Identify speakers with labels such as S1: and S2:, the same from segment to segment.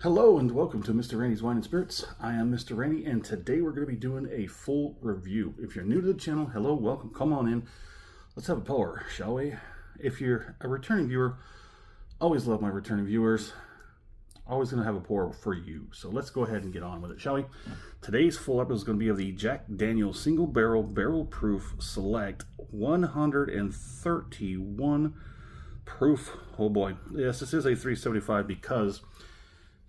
S1: Hello and welcome to Mr. Randy's Wine and Spirits. I am Mr. Randy and today we're going to be doing a full review. If you're new to the channel, hello, welcome, come on in. Let's have a pour, shall we? If you're a returning viewer, always love my returning viewers. Always going to have a pour for you. So let's go ahead and get on with it, shall we? Today's full episode is going to be of the Jack Daniel's Single Barrel Barrel Proof Select 131 proof. Oh boy. Yes, this is a 375 because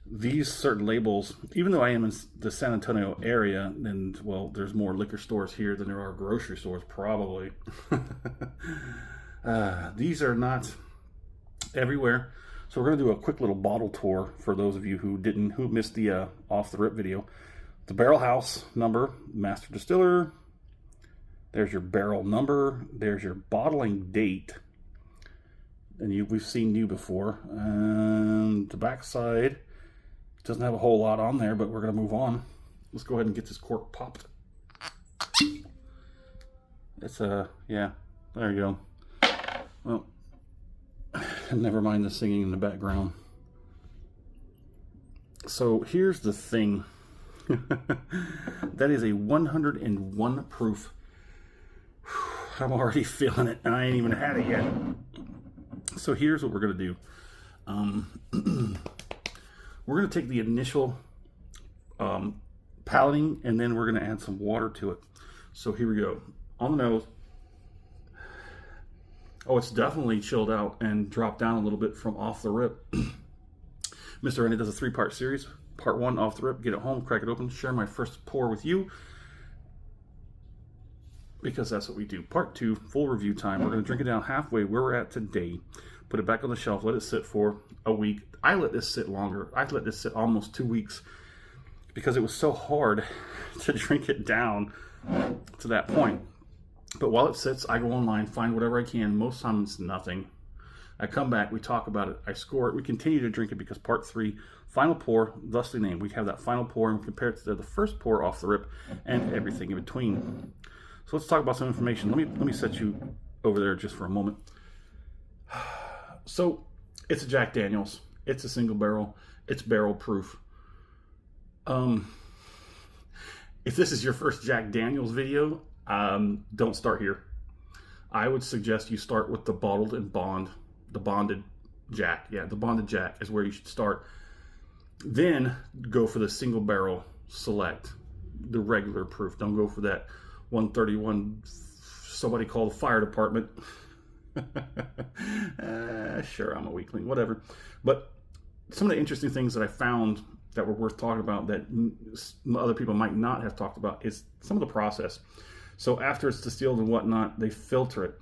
S1: these certain labels, even though I am in the San Antonio area, and well, there's more liquor stores here than there are grocery stores, probably. These are not everywhere. So we're going to do a quick little bottle tour for those of you who missed the off the rip video. The barrel house number, master distiller. There's your barrel number. There's your bottling date. And we've seen you before. And the back side doesn't have a whole lot on there, but we're going to move on. Let's go ahead and get this cork popped. It's yeah, there you go. Well, never mind the singing in the background. So here's the thing. That is a 101 proof. I'm already feeling it, and I ain't even had it yet. So here's what we're going to do. We're going to take the initial palating, and then we're going to add some water to it. So here we go. On the nose. Oh, it's definitely chilled out and dropped down a little bit from off the rip. Mr. Randy does a 3-part series. Part 1, off the rip, get it home, crack it open, share my first pour with you, because that's what we do. Part 2, full review time. We're going to drink it down halfway where we're at today, put it back on the shelf, let it sit for a week. I let this sit longer. I let this sit almost 2 weeks because it was so hard to drink it down to that point. But while it sits, I go online, find whatever I can. Most times it's nothing. I come back, we talk about it, I score it, we continue to drink it because part 3, final pour, thusly named. We have that final pour and compare it to the first pour off the rip and everything in between. So let's talk about some information. Let me set you over there just for a moment. So it's a Jack Daniel's. It's a single barrel. It's barrel proof. If this is your first Jack Daniel's video, don't start here. I would suggest you start with the bottled and the bonded Jack. Yeah, the bonded Jack is where you should start. Then go for the single barrel select, the regular proof. Don't go for that 131. Somebody call the fire department. Sure, I'm a weakling, whatever. But some of the interesting things that I found that were worth talking about that other people might not have talked about is some of the process. So after it's distilled and whatnot, they filter it.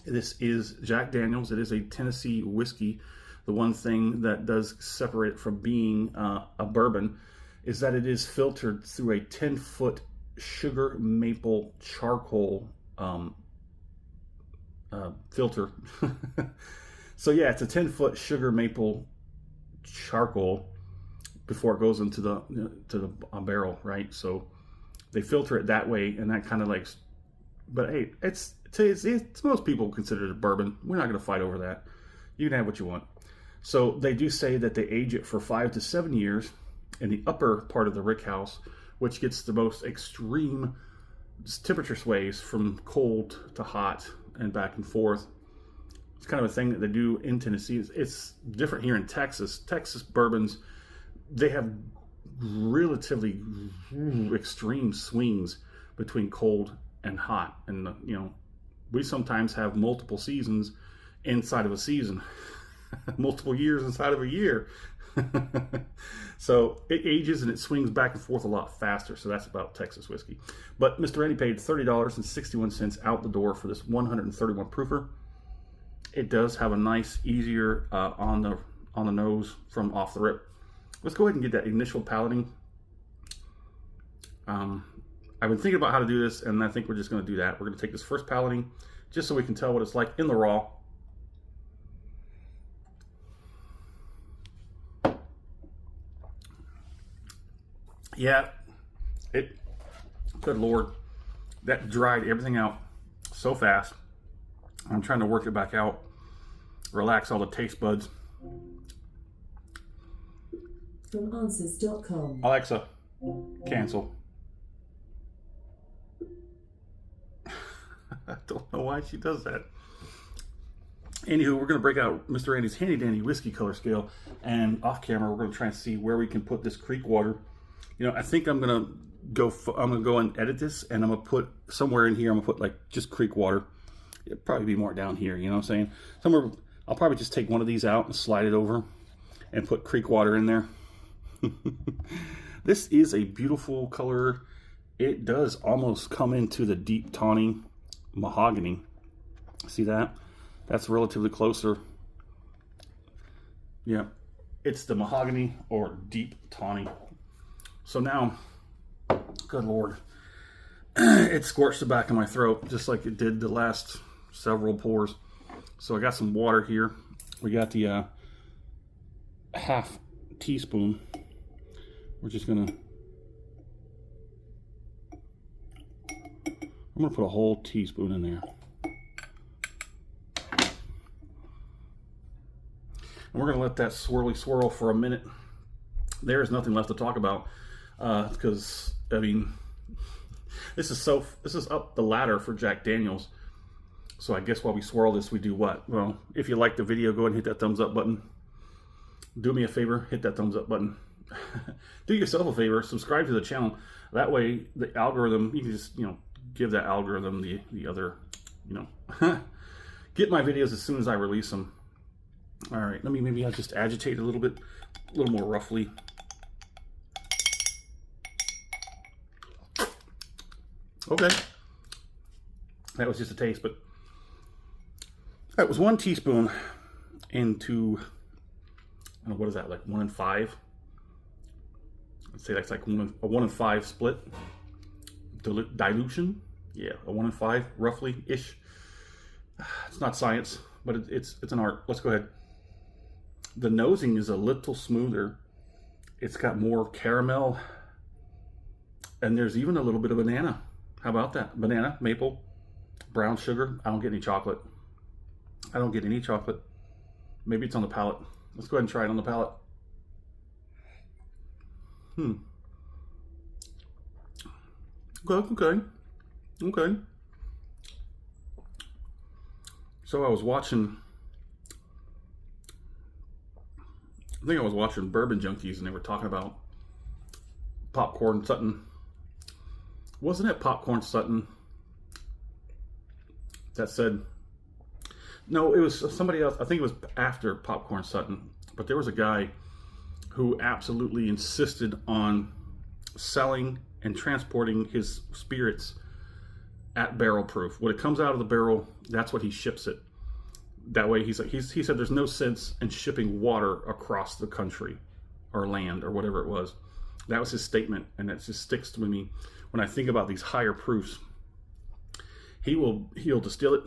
S1: This is Jack Daniel's. It is a Tennessee whiskey. The one thing that does separate it from being a bourbon is that it is filtered through a 10-foot sugar maple charcoal filter. So yeah, it's a 10-foot sugar maple charcoal before it goes into the barrel, right? So they filter it that way, and that kind of like, but hey, it's most people consider it a bourbon. We're not going to fight over that. You can have what you want. So they do say that they age it for 5 to 7 years in the upper part of the rick house, which gets the most extreme temperature sways from cold to hot and back and forth. It's kind of a thing that they do in Tennessee. It's different here in Texas. Texas bourbons, they have relatively extreme swings between cold and hot. And, you know, we sometimes have multiple seasons inside of a season, multiple years inside of a year. So it ages and it swings back and forth a lot faster. So that's about Texas whiskey. But Mr. Randy paid $30.61 out the door for this 131 proofer. It does have a nice, easier on the nose from off the rip. Let's go ahead and get that initial palating. I've been thinking about how to do this, and I think we're just going to do that. We're going to take this first palating just so we can tell what it's like in the raw. Yeah, good Lord, that dried everything out so fast. I'm trying to work it back out, relax all the taste buds.
S2: from answers.com.
S1: Alexa, cancel. I don't know why she does that. Anywho, we're going to break out Mr. Randy's handy dandy whiskey color scale, and off camera we're going to try and see where we can put this creek water. You know, I think I'm going to go and edit this, and I'm going to put somewhere in here, I'm going to put like just creek water. It'll probably be more down here, you know what I'm saying? Somewhere, I'll probably just take one of these out and slide it over and put creek water in there. This is a beautiful color. It does almost come into the deep tawny mahogany. See that? That's relatively closer. Yeah, it's the mahogany or deep tawny. So now, good Lord, it scorched the back of my throat just like it did the last several pours. So I got some water here. We got the half teaspoon. We're just gonna, I'm gonna put a whole teaspoon in there. And we're gonna let that swirl for a minute. There's nothing left to talk about because I mean, this is up the ladder for Jack Daniels. So I guess while we swirl this, we do what? Well, if you like the video, go ahead and hit that thumbs up button. Do me a favor, hit that thumbs up button. Do yourself a favor, subscribe to the channel. That way, the algorithm, you can just, you know, give that algorithm the other, you know, get my videos as soon as I release them. All right, maybe I'll just agitate a little bit, a little more roughly. Okay, that was just a taste, but that was 1 teaspoon into, I don't know, what is that, like 1 in 5? I'd say that's like a 1 in 5 split dilution. Yeah, a 1 in 5 roughly ish. It's not science, but it's an art. Let's go ahead. The nosing is a little smoother. It's got more caramel, and there's even a little bit of banana. How about that? Banana, maple, brown sugar. I don't get any chocolate. I don't get any chocolate. Maybe it's on the palate. Let's go ahead and try it on the palate. Okay. So I was watching Bourbon Junkies, and they were talking about Popcorn Sutton. Wasn't it Popcorn Sutton that said, no, it was somebody else. I think it was after Popcorn Sutton, but there was a guy who absolutely insisted on selling and transporting his spirits at barrel proof. When it comes out of the barrel, that's what he ships it. That way, he said there's no sense in shipping water across the country or land or whatever it was. That was his statement, and that just sticks with me when I think about these higher proofs. He'll distill it.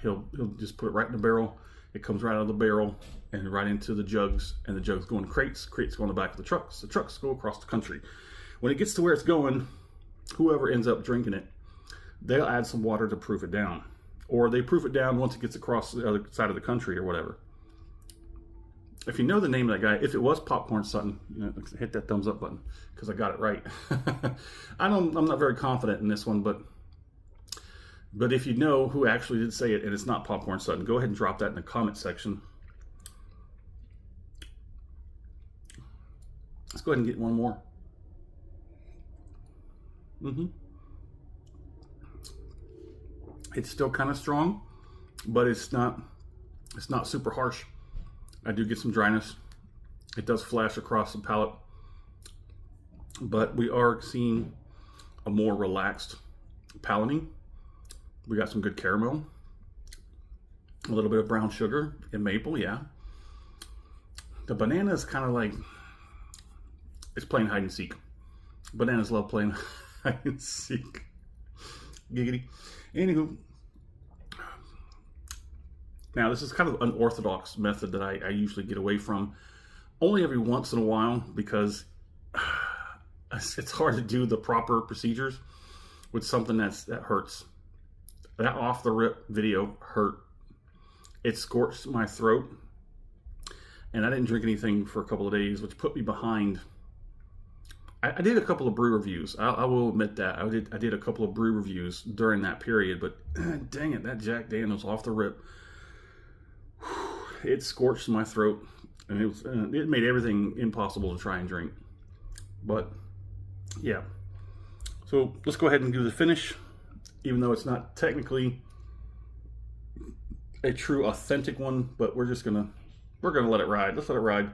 S1: He'll just put it right in the barrel. It comes right out of the barrel and right into the jugs, and the jugs go in crates. Crates go on the back of the trucks. The trucks go across the country. When it gets to where it's going, whoever ends up drinking it, they'll add some water to proof it down. Or they proof it down once it gets across the other side of the country or whatever. If you know the name of that guy, if it was Popcorn Sutton, you know, hit that thumbs up button because I got it right. I'm not very confident in this one, but if you know who actually did say it and it's not Popcorn Sutton, go ahead and drop that in the comment section. Let's go ahead and get one more. It's still kind of strong, but it's not super harsh. I do get some dryness. It does flash across the palate, but we are seeing a more relaxed palating. We got some good caramel, a little bit of brown sugar and maple, yeah. The banana is kind of like, it's playing hide and seek. Bananas love playing hide and seek. Giggity. Anywho, now this is kind of an unorthodox method that I usually get away from only every once in a while because it's hard to do the proper procedures with something that hurts. That off the rip video hurt. It scorched my throat, and I didn't drink anything for a couple of days, which put me behind. I did a couple of brew reviews. I will admit that. I did a couple of brew reviews during that period, but dang it, that Jack Daniels off the rip, it scorched my throat, and it made everything impossible to try and drink. But yeah, so let's go ahead and do the finish, even though it's not technically a true authentic one, but we're gonna let it ride. Let's let it ride.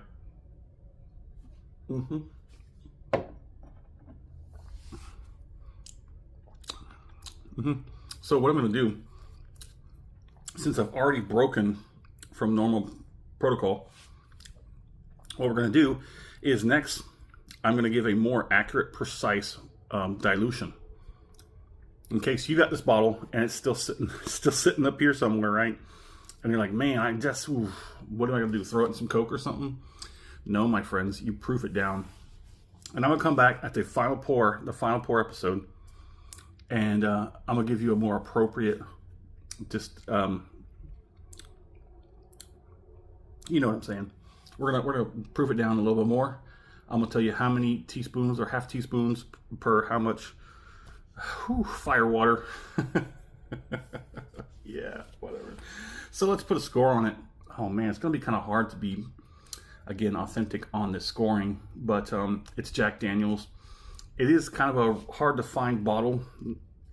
S1: So what I'm going to do, since I've already broken from normal protocol, what we're going to do is next I'm going to give a more accurate, precise dilution. In case you got this bottle and it's still sitting up here somewhere, right? And you're like, man, what am I going to do? Throw it in some Coke or something? No, my friends, you proof it down. And I'm going to come back at the final pour episode, and I'm going to give you a more appropriate, just, you know what I'm saying. We're gonna proof it down a little bit more. I'm gonna tell you how many teaspoons or half teaspoons per how much fire water. Yeah, whatever. So let's put a score on it. Oh man, it's gonna be kind of hard to be, again, authentic on this scoring, but it's Jack Daniels. It is kind of a hard to find bottle.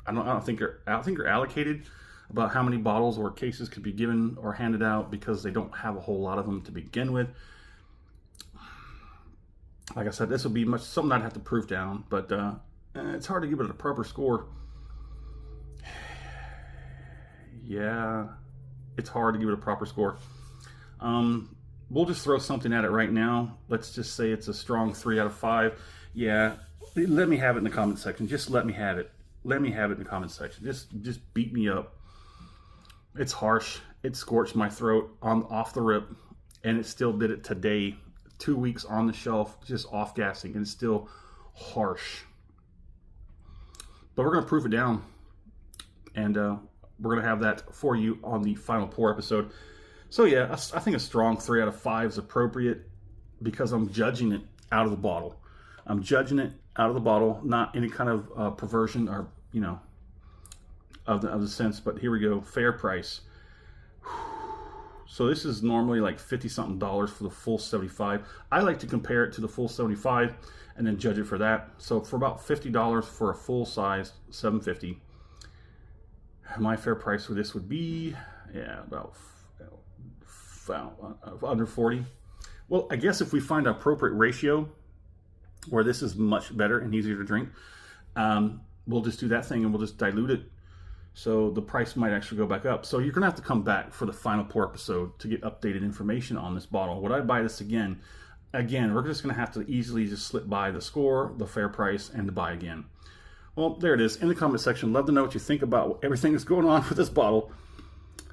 S1: I don't think you're allocated about how many bottles or cases could be given or handed out, because they don't have a whole lot of them to begin with. Like I said, this will be something I'd have to proof down, but it's hard to give it a proper score. Yeah, it's hard to give it a proper score. We'll just throw something at it right now. Let's just say it's a strong 3 out of 5. Yeah, let me have it in the comment section. Just let me have it. Let me have it in the comment section. Just beat me up. It's harsh. It scorched my throat off the rip, and it still did it today. 2 weeks on the shelf, just off gassing, and it's still harsh. But we're going to proof it down, and we're going to have that for you on the final pour episode. So yeah, I think a strong 3 out of 5 is appropriate, because I'm judging it out of the bottle. I'm judging it out of the bottle, not any kind of perversion or, you know, of the sense. But here we go, fair price. So this is normally like $50-something for the full 75. I like to compare it to the full 75 and then judge it for that. So for about $50 for a full size 750, my fair price for this would be, yeah, about under 40. Well, I guess if we find an appropriate ratio where this is much better and easier to drink, we'll just do that thing and we'll just dilute it. So the price might actually go back up. So you're going to have to come back for the final pour episode to get updated information on this bottle. Would I buy this again? Again, we're just going to have to easily just slip by the score, the fair price, and the buy again. Well, there it is in the comment section. Love to know what you think about everything that's going on with this bottle.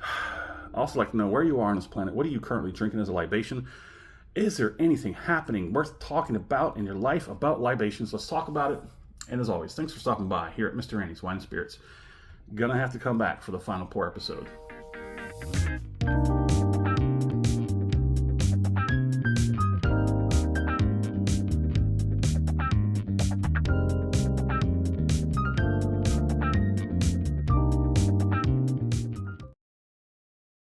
S1: I also like to know where you are on this planet. What are you currently drinking as a libation? Is there anything happening worth talking about in your life about libations? Let's talk about it. And as always, thanks for stopping by here at Mr. Randy's Wine and Spirits. Gonna have to come back for the final pour episode.